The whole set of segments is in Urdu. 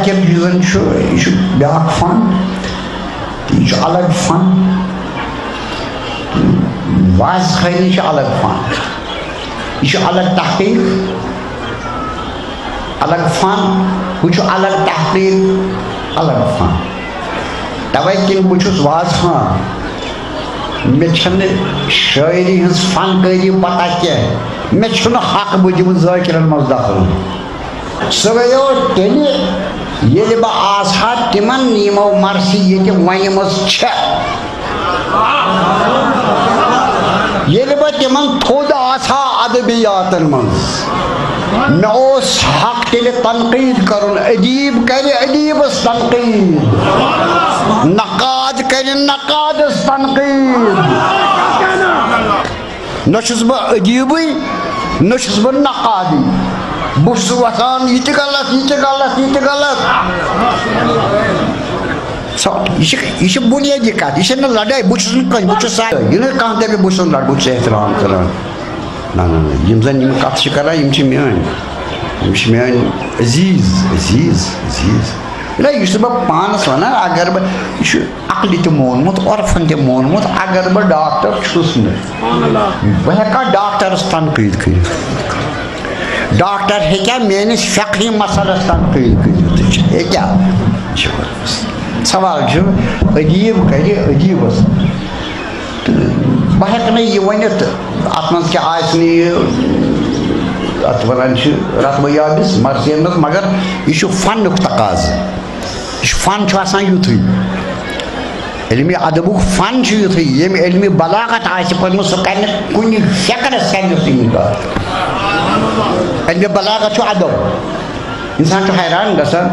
یہ بیاکھ فن یہ الگ فن واز خانی الگ فن یہ الگ تحقیق الگ فن وہ الگ تحقیق الگ فن توے کن بہت واز خان مے شاعری ہز فنکاری پتہ کی مے حق بہ دم ذاکرن مز دخل سہ گیو تیلہِ ییٚلہِ بہٕ آسہا تِمن یِمو مرثی ییٚتہِ ونمٕژ چھےٚ ییٚلہِ بہٕ تِمن تھوٚد آسہا ادبیاتن منٛز مےٚ اوس حق تیٚلہِ تنقیٖد کرُن ادیٖب کرِ ادیٖبس تنقیٖد نقاد کرِ نقادس تنقیٖد نہ چھُس بہٕ ادیٖبٕے نہ چھُس بہٕ نقادٕے بہٕ چھُس وَتھان یہِ تہِ غلط یہِ تہِ غلط یہِ تہِ غلط یہ بنیادی کت یہ لڑائی بہت بہت یہ کھانا دپہ بہت لڑ بہت احترام کران نا یم زن یم کت کران میان عزیز عزیز عزیز نا یہ بہ پانس ونان اگر بہ یہ عقل تہ مونمت عرفن تہ مونمت اگر بہ ڈاکٹر چھس بہ ہیکا ڈاکٹرس تنقید کرت ڈاکٹر ہیکیا میانس فقہی مسلس تنقید کرت ہیکیا سوال ادیب کر ادیبس بہ ہیکہ یہ ورنت ات من کیا ات ونان رقبہ یابس مرثین مز مگر یہ فنک تقاض یہ فن آسان یتھے علم ادبک فن یتھے یم علم بلاغت پڑھمت سہ کر کن فکرس سینس انکار علم بلاغت ادب انسان حیران گژھان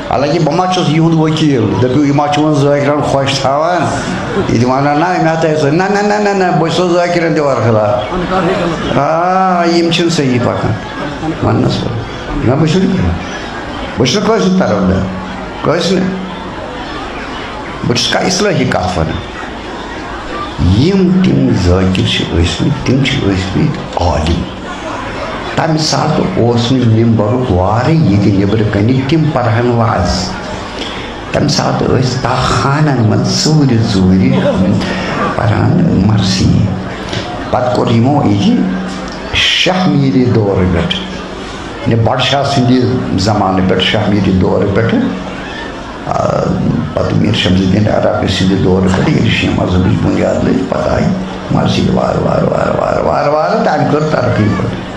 حالانکہ بہ ما چھس یہد وکیل دپیو یہ ما چون ذاکرن خوش تھاوان یہ ونان نا مے تہ نا نا نا نا بہ چھس ذاکرن تہ ورخلاف یم چھن صحیح پکان ونس نا بہ چھس بہ چھس کٲنٛسہِ ہُنٛد طرفدار کٲنٛسہِ نہٕ بہ چھس کانٛہہ اصلٲحی کتھ ونان یم تم ذاکر چھ ٲسمٕتۍ تم چھ ٲسمٕتۍ عالم تمہ سات اوس نہٕ ممبرُک وارٕے ییٚتہِ نیٚبرٕ کَنہِ تِم پرہن واز تمہ سات ٲسۍ تاخانن منٛز ژوٗرِ ژوٗرِ پران مرثی پتہٕ کوٚر یِمو یہِ شاہ میٖری دورٕ پٮ۪ٹھ بڑٕ شاہ سٕنٛدِ زمانہٕ پٮ۪ٹھ شاہ میٖری دورٕ پٮ۪ٹھٕ پتہٕ میٖر شمس الدین عراقی سٕنٛدِ دورٕ پٮ۪ٹھ ییٚلہِ شیعہ مذہبٕچ بُنیاد لٔج پتہٕ آیہِ مرثی وارٕ وارٕ وارٕ وارٕ وارٕ وارٕ تہٕ أمۍ کٔر ترقی پتہٕ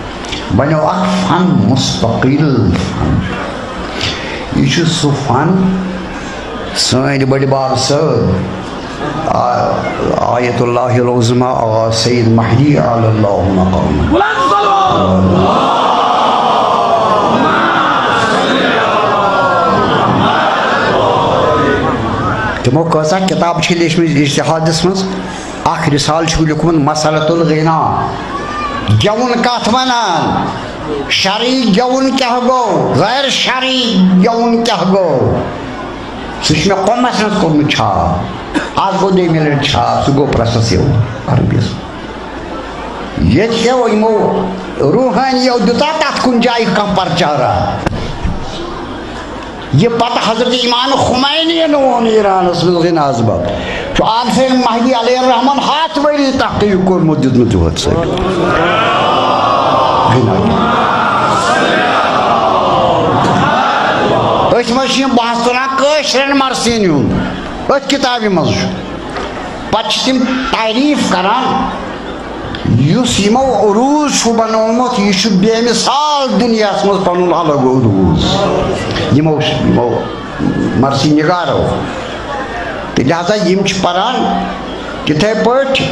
بنو اخ فن مستقل فن یہ سہ فن سن بڑ باب صاحب آیت اللہ العظمہ سید مہدی علی اللہ مقام تمو کسا کتاب لیچمت اجتہادس مز اخ رسال لکھمت مسلۃ الغنا گون کت ونان شرعی گون کیا گو غیر شرعی گون کیا گو سہ مے قومس مز کورمت چھاپ آج گو دۄیمہِ لٹہِ چھاپ سہ گو پریسس عربیس یہ یمو روحانیو دتا تت کن جائے کم پرچارا یہ پتہ حضرت امام خمینی وون ایرانس مز غناز باب آل سید مہدی علیہ الرحمن 7 ؤری تحقیق کورمت دیتمت یوت سۭتۍ أتھ منٛز چھِ بحث تُلان کٲشرٮ۪ن مرثین ہُنٛد أتھۍ کِتابہِ منٛز چھُ پتہٕ چھِ تِم تعریٖف کران یُس یِمو عروٗض چھُ بنومُت یہِ چھُ بے مثال دُنیاہس منٛز پنُن الگ عروٗض یِمو مرثی نگارو تو لہذا یم پران تتھے پٲٹھۍ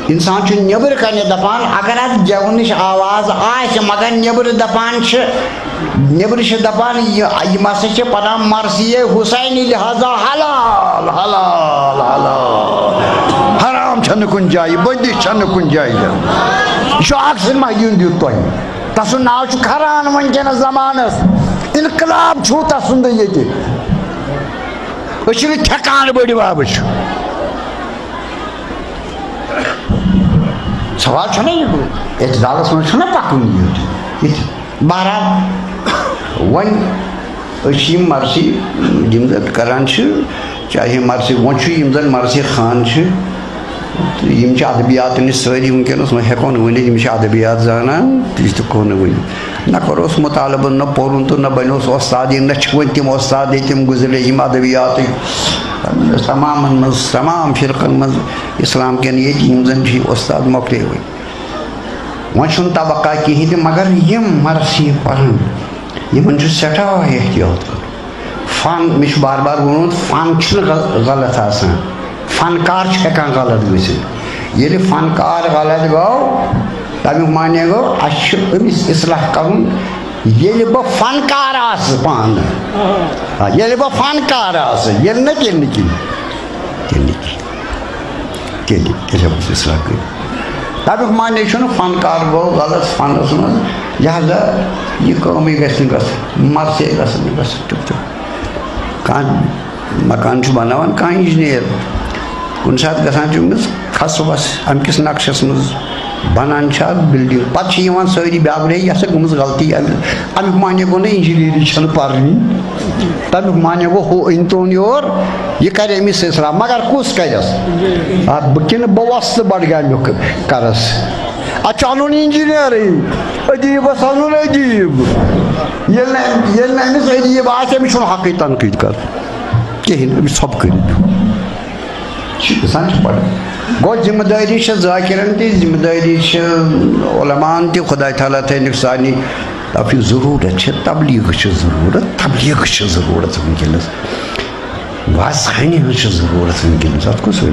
انسان چھُ نیبر کنہِ دپان اگر اتھ گیونٕچ آواز آسہِ مگر نیبر دپان چھِ یم ہسا چھِ پران مرثی حسینی لہذا حلال حلال حلال حرام چھنہٕ کُنہِ جایہِ بٔدِش چھنہٕ کُنہِ جایہِ یہِ چھُ اکھ سٕنٛدِ مہدیُن دیُت تۄہہِ تسُنٛد ناو چھُ کھران وٕنکیٚنس زمانس انقلاب چھُ تسُنٛدٕے ییٚتہِ أسۍ چھِنہٕ ٹھیکان بٔڑِ بابہٕ چھُ سوال چھُنہ یہِ اعتدالس منٛز چھُنہ پکُن ییٚتہِ بہرحال وۄنۍ اچھی مرثی یم زن کران چاہے مرثی ون زن مرثی خان یم ادبیات ساری ونکس ہیکو ونت ادبیات زانان تہ تھو ورنت نہ کروس مطالبہ نہ پورن تو نہ بنوس استاد نہ ون تم استاد تم گزرے یم ادبیات تمام مز تمام فرقن مز اسلام کن یم زن استاد مکلے ون توقع کہین تہ مگر یم مرثی پران یمن سٹھا احتیاط کر فن مش بار بار وونمت فن غلط آسان فنکار ہیکان غلط گھت یل فنکار غلط گو تمیک معنی گو امس اصلاح کرن یل بہ فنکار آس پان یل بہ فنکار آس یل نا تیل تیل اصلاح کر تمیک معنی فنکار گو غلط فنس من لہذا یہ کمی گھن مرثی گھن کان مکان بناوان کان انجینئر کن سات گھان کھس وس امکس نقشس مز بنان بلڈنگ پتہ ساری بیابرے یہ سا گمز غلطی امیک معنی گو نا انجینئرنگ چھ پرنی تمیک معنی گو ہو ان تون یور یہ کر امس اصلاح مگر کس کرس کن بہ وس بڈگامیک کرس اتھ ان انجینئر عجیب ان عجیب یل امس عجیب آس امس حق تنقید کر کہین امس ژھۄپ کٔرِتھ گژھان پڑھ گو ذمہ داری ذاکرن تہ ذمہ داری علمان تہ خدا تعالیٰ تھینک سانی تفی ضرورت تبلیغ ضرورت ونکس وازخانی ہن ضرورت ونکس ات کس